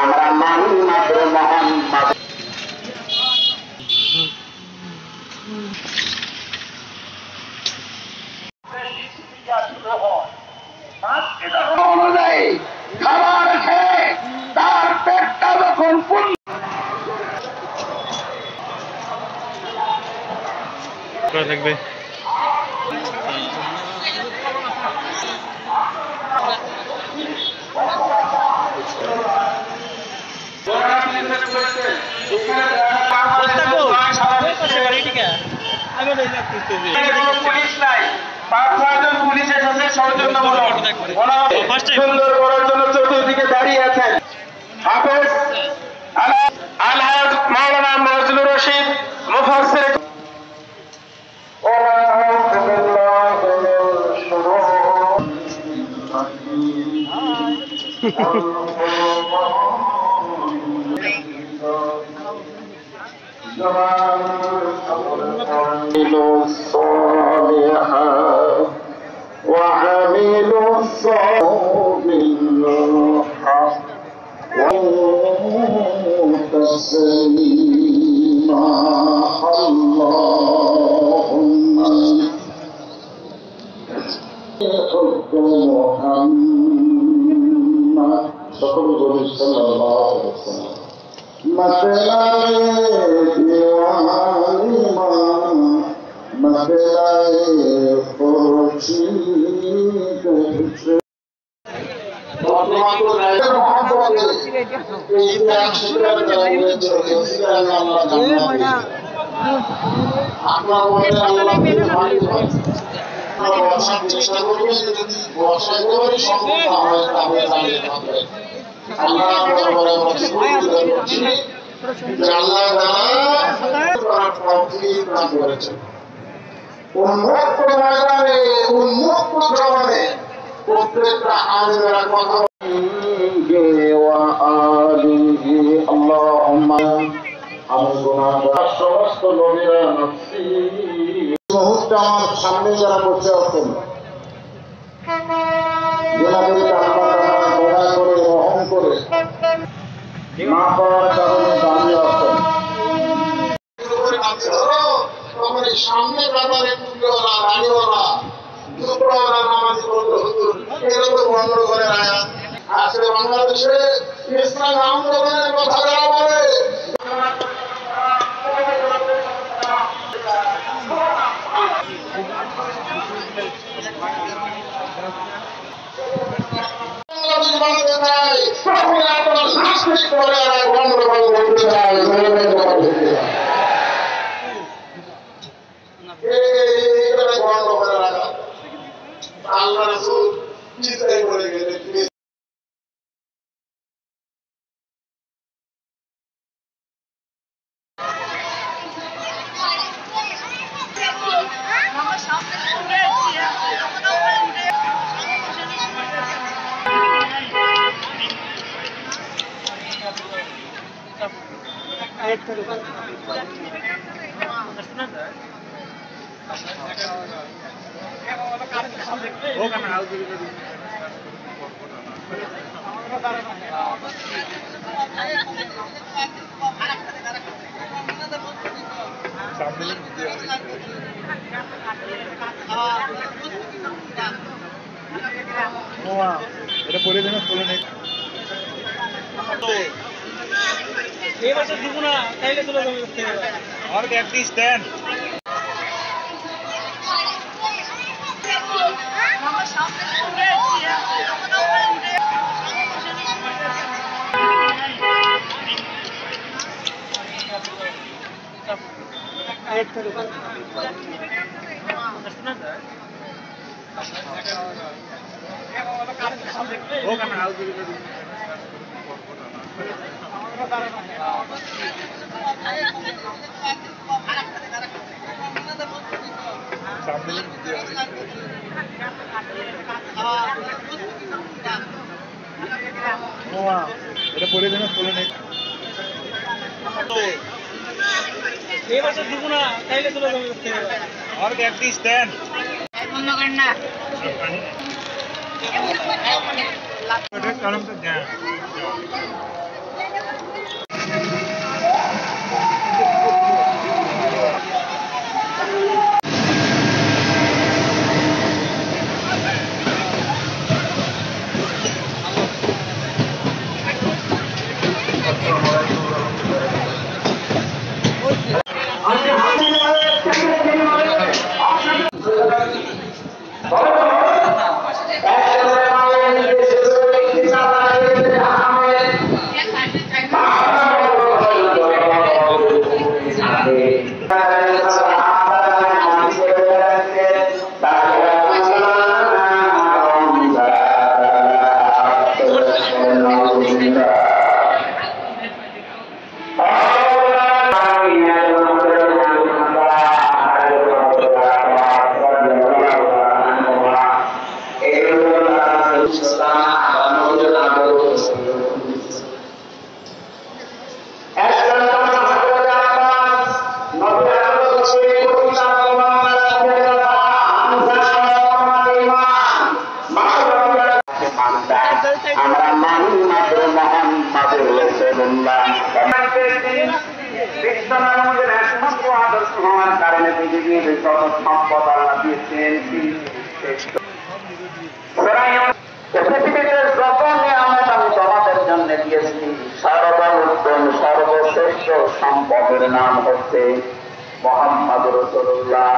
আমরা মানি মাত্র মোহাম্মদ অনুযায়ী খাবার খেয়ে তার পেটটা যখন পূর্ণ থাকবে পুলিশ এসেছে সৌজন্যমূলক সুন্দর করার জন্য চতুর্দিকে দাঁড়িয়ে আছেন হাফেজ আলহাজ মাওলানা নজরুল রশিদ মুফাসসির وعملوا الصالحات تسليما اللهم حب محمد صلى الله عليه وسلم مثلا উন্মুক্ত ময়দানে উন্মুক্ত জবানে প্রত্যেকটা আলেমের কথা সমস্ত নবীরা মুহূর্তে আমার সামনে যারা বসে আছেন যেনাদেরকে আল্লাহ দয়া করে রহম করে না পাওয়ার কারণে দাঁড়িয়ে আছেন সামনে ব্যাপারে টুপিওয়ালা রানীওয়ালা দুপুরওয়ালা নামাজি বলতে হুজুর এরকম বন্ধ করে আয়াত আজকে বাংলাদেশে ইসলাম আন্দোলনের কথা যারা বলে বানাতে চাই আপনার সাংস্কৃতিক করে গণ্ডগোল করতে চাই আল্লাহ রাসূল চিন্তাই করে গেলেন এটা পরে দেন খোলে নেই এই বছর দিব না তাইলে চলে যাবে আর একটি স্ট্যান্ড এটা পরে দেন খোলে নেই এই বছর দিব না তাইলে চলে যাবে আর একটি স্ট্যান্ড বন্ধ করেন না কারণ তো জ্ঞান আমরা মানি মাত্র মোহাম্মদুর রাসূলুল্লাহ। বিশ্বনবীর একমাত্র আদর্শ হওয়ার কারণে পৃথিবীর যত সম্পদ আল্লাহ দিয়েছেন পৃথিবীতে যত নিয়ামত আমি তোমাদের জন্য দিয়েছি সর্বোত্তম সর্বশ্রেষ্ঠ সম্পদের নাম হচ্ছে মোহাম্মদুর রাসূলুল্লাহ।